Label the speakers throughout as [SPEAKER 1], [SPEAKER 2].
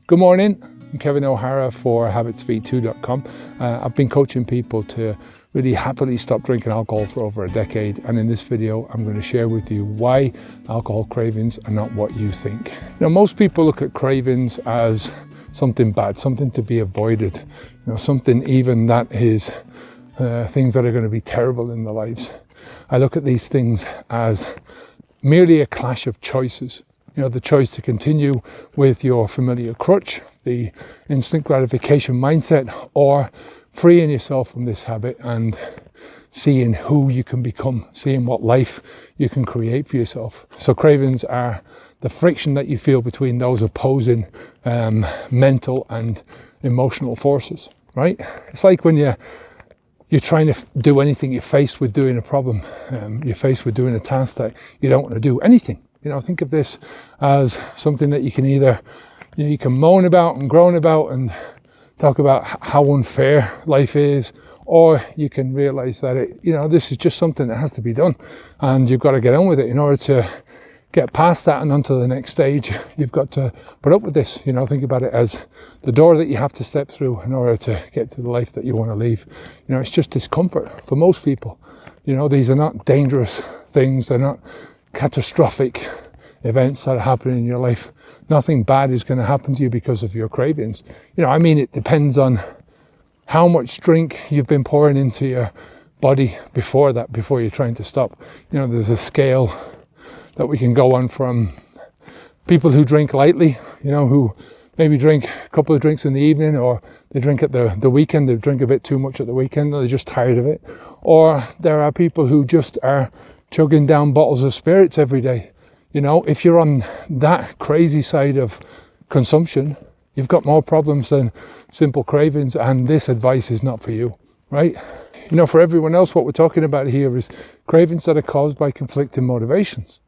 [SPEAKER 1] Good morning, I'm Kevin O'Hara for habitsv2.com. I've been coaching people to really happily stop drinking alcohol for over a decade, and in this video I'm going to share with you why alcohol cravings are not what you think. Now, most people look at cravings as something bad, something to be avoided, something even that is things that are going to be terrible in their lives. I look at these things as merely a clash of choices. The choice to continue with your familiar crutch, the instant gratification mindset, or freeing yourself from this habit and seeing who you can become, seeing what life you can create for yourself. So cravings are the friction that you feel between those opposing mental and emotional forces, right? It's like when you're trying to do anything, you're faced with doing a problem, you're faced with doing a task that you don't want to do, anything. Think of this as something that you can either, you can moan about and groan about and talk about how unfair life is, or you can realize that this is just something that has to be done and you've got to get on with it. In order to get past that and onto the next stage, you've got to put up with this. Think about it as the door that you have to step through in order to get to the life that you want to leave. It's just discomfort for most people. These are not dangerous things. They're not catastrophic events that are happening in your life. Nothing bad is going to happen to you because of your cravings. It depends on how much drink you've been pouring into your body before you're trying to stop. There's a scale that we can go on from people who drink lightly, who maybe drink a couple of drinks in the evening, or they drink at the weekend, they drink a bit too much at the weekend, or they're just tired of it. Or there are people who just are chugging down bottles of spirits every day. If you're on that crazy side of consumption, you've got more problems than simple cravings, and this advice is not for you, right? For everyone else, what we're talking about here is cravings that are caused by conflicting motivations.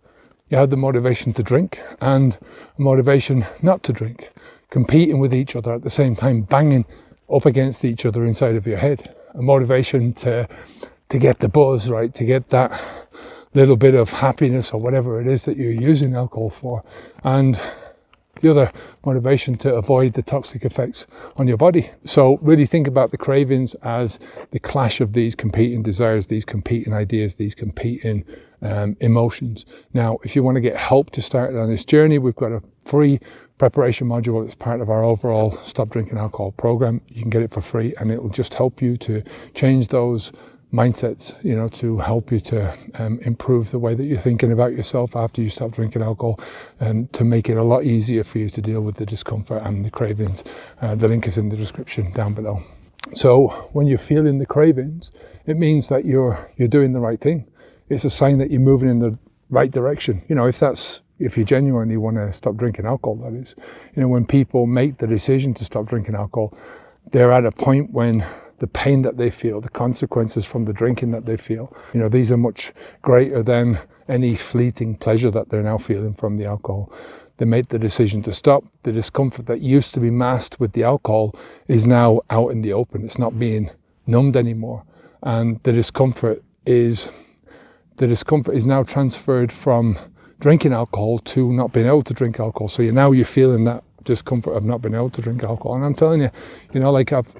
[SPEAKER 1] You have the motivation to drink and a motivation not to drink, competing with each other at the same time, banging up against each other inside of your head. A motivation to get the buzz, right? To get that little bit of happiness or whatever it is that you're using alcohol for. And the other motivation to avoid the toxic effects on your body. So really think about the cravings as the clash of these competing desires, these competing ideas, these competing emotions. Now, if you want to get help to start on this journey, we've got a free preparation module that's part of our overall Stop Drinking Alcohol program. You can get it for free, and it will just help you to change those mindsets, to help you to improve the way that you're thinking about yourself after you stop drinking alcohol, and to make it a lot easier for you to deal with the discomfort and the cravings. The link is in the description down below. So when you're feeling the cravings, it means that you're doing the right thing. It's a sign that you're moving in the right direction. If you genuinely want to stop drinking alcohol, that is. When people make the decision to stop drinking alcohol, they're at a point when the pain that they feel, the consequences from the drinking that they feel, these are much greater than any fleeting pleasure that they're now feeling from the alcohol. They made the decision to stop. The discomfort that used to be masked with the alcohol is now out in the open. It's not being numbed anymore. And the discomfort is now transferred from drinking alcohol to not being able to drink alcohol. So you're feeling that discomfort of not being able to drink alcohol. And I'm telling you,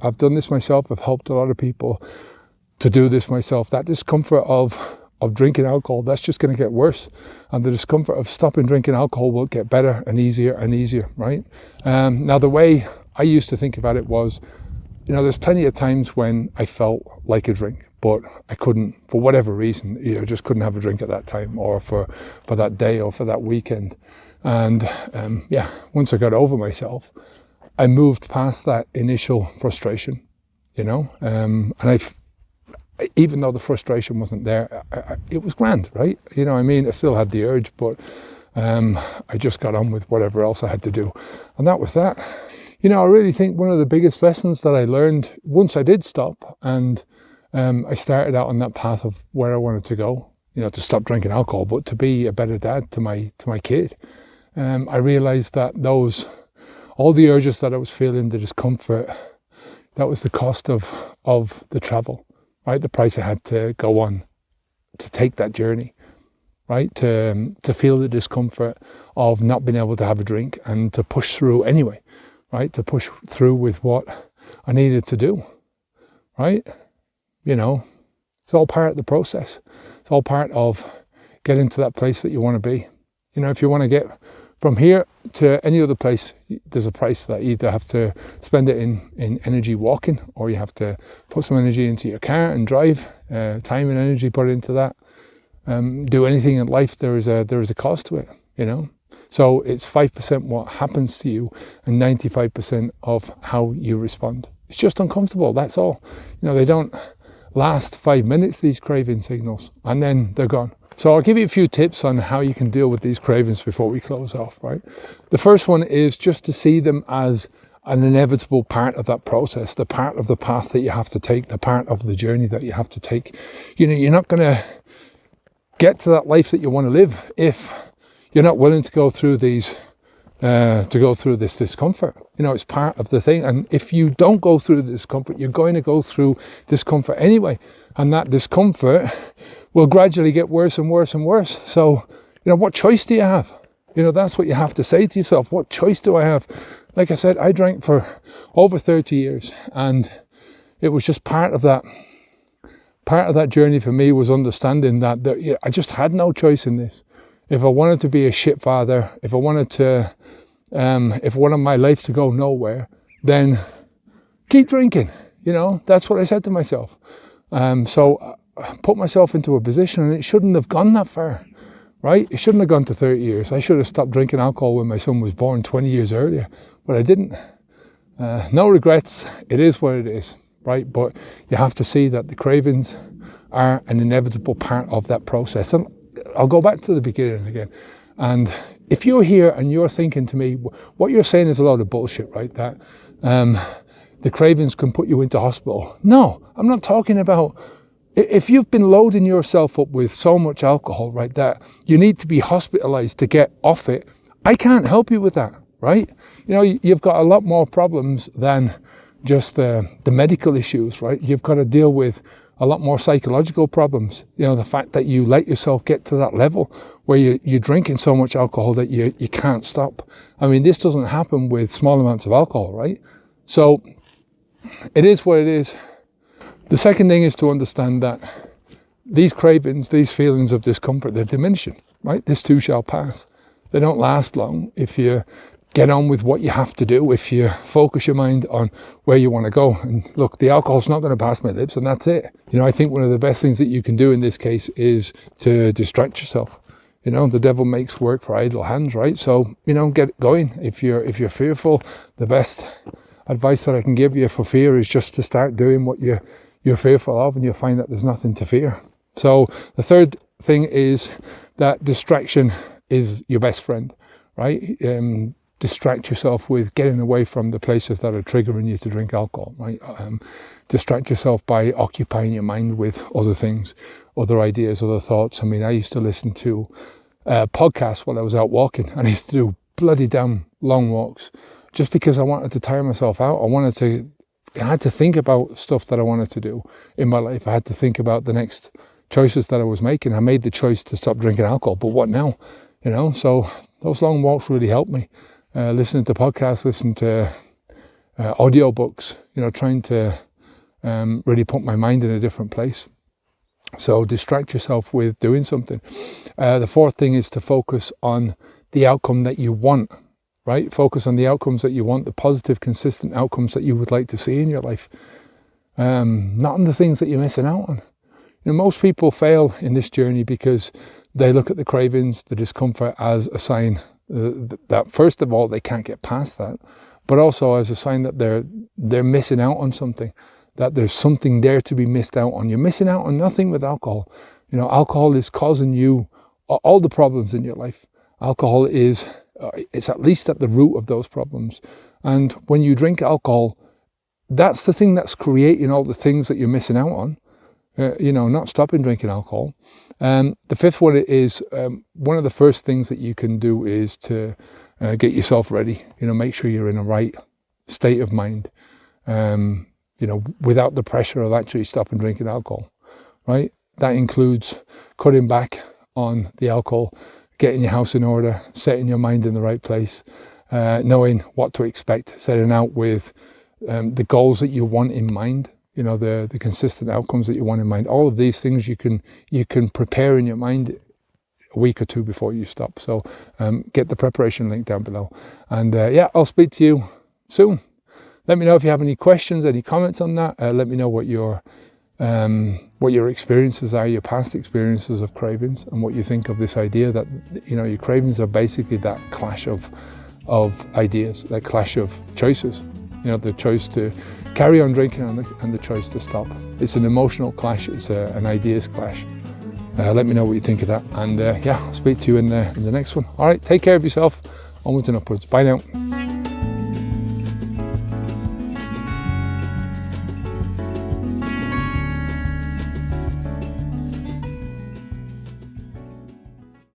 [SPEAKER 1] I've done this myself. I've helped a lot of people to do this myself. That discomfort of drinking alcohol, that's just going to get worse. And the discomfort of stopping drinking alcohol will get better and easier, right? Now, the way I used to think about it was, there's plenty of times when I felt like a drink, but I couldn't, for whatever reason, just couldn't have a drink at that time, or for that day, or for that weekend. And once I got over myself, I moved past that initial frustration, and even though the frustration wasn't there, it was grand, right? I still had the urge, but I just got on with whatever else I had to do. And that was that. I really think one of the biggest lessons that I learned once I did stop, and I started out on that path of where I wanted to go, to stop drinking alcohol, but to be a better dad to my kid. I realized that all the urges that I was feeling, the discomfort, that was the cost of the travel, right? The price I had to go on to take that journey, right? To feel the discomfort of not being able to have a drink and to push through anyway, right, to push through with what I needed to do, right? You know, it's all part of the process. It's all part of getting to that place that you want to be. You know, if you want to get from here to any other place, there's a price that you either have to spend it in energy walking, or you have to put some energy into your car and drive, time and energy put into that. Do anything in life, there is a cost to it, you know. So it's 5% what happens to you and 95% of how you respond. It's just uncomfortable, that's all. You know, they don't last 5 minutes, these craving signals, and then they're gone. So I'll give you a few tips on how you can deal with these cravings before we close off, right? The first one is just to see them as an inevitable part of that process, the part of the path that you have to take, the part of the journey that you have to take. You know, you're not going to get to that life that you want to live if you're not willing to go through this discomfort. You know, it's part of the thing. And if you don't go through the discomfort, you're going to go through discomfort anyway. And that discomfort will gradually get worse and worse and worse. So, you know, what choice do you have? You know, that's what you have to say to yourself. What choice do I have? Like I said, I drank for over 30 years, and it was just part of that journey for me, was understanding that I just had no choice in this. If I wanted to be a shit father, if I wanted to, if I wanted my life to go nowhere, then keep drinking. You know, that's what I said to myself. So I put myself into a position, and it shouldn't have gone that far, right? It shouldn't have gone to 30 years. I should have stopped drinking alcohol when my son was born 20 years earlier, but I didn't. No regrets. It is what it is, right? But you have to see that the cravings are an inevitable part of that process. And I'll go back to the beginning again. And if you're here and you're thinking to me, what you're saying is a load of bullshit, right? That the cravings can put you into hospital. No, I'm not talking about, if you've been loading yourself up with so much alcohol, right, that you need to be hospitalized to get off it, I can't help you with that, right? You know, you've got a lot more problems than just the medical issues, right? You've got to deal with a lot more psychological problems. You know, the fact that you let yourself get to that level where you're drinking so much alcohol that you can't stop. I mean, this doesn't happen with small amounts of alcohol, right? So it is what it is. The second thing is to understand that these cravings, these feelings of discomfort, they're diminishing, right? This too shall pass. They don't last long if you get on with what you have to do, if you focus your mind on where you want to go. And look, the alcohol's not going to pass my lips, and that's it. You know, I think one of the best things that you can do in this case is to distract yourself. You know, the devil makes work for idle hands, right? So, you know, get going. If you're fearful, the best advice that I can give you for fear is just to start doing what you're fearful of, and you'll find that there's nothing to fear. So the third thing is that distraction is your best friend, right? Distract yourself with getting away from the places that are triggering you to drink alcohol, right? Distract yourself by occupying your mind with other things, other ideas, other thoughts. I mean, I used to listen to podcasts while I was out walking, and I used to do bloody damn long walks just because I wanted to tire myself out. I had to think about stuff that I wanted to do in my life. I had to think about the next choices that I was making. I made the choice to stop drinking alcohol, but what now? You know, so those long walks really helped me. Listening to podcasts, listening to audiobooks, you know, trying to really put my mind in a different place. So distract yourself with doing something. The fourth thing is to focus on the outcome that you want, right? Focus on the outcomes that you want, the positive, consistent outcomes that you would like to see in your life. Not on the things that you're missing out on. You know, most people fail in this journey because they look at the cravings, the discomfort as a sign that first of all, they can't get past that, but also as a sign that they're missing out on something, that there's something there to be missed out on. You're missing out on nothing with alcohol. You know, alcohol is causing you all the problems in your life. Alcohol is, it's at least at the root of those problems. And when you drink alcohol, that's the thing that's creating all the things that you're missing out on. You know, not stopping drinking alcohol. The fifth one is, one of the first things that you can do is to get yourself ready. You know, make sure you're in a right state of mind, you know, without the pressure of actually stopping drinking alcohol, right? That includes cutting back on the alcohol, getting your house in order, setting your mind in the right place, knowing what to expect, setting out with the goals that you want in mind, you know, the consistent outcomes that you want in mind. All of these things you can prepare in your mind a week or two before you stop. So get the preparation link down below. And yeah, I'll speak to you soon. Let me know if you have any questions, any comments on that. Let me know what your experiences are, your past experiences of cravings, and what you think of this idea that, you know, your cravings are basically that clash of ideas, that clash of choices. You know, the choice to carry on drinking and the choice to stop. It's an emotional clash. It's an ideas clash. Let me know what you think of that. And yeah, I'll speak to you in the next one. All right, take care of yourself. Onwards and upwards. Bye now.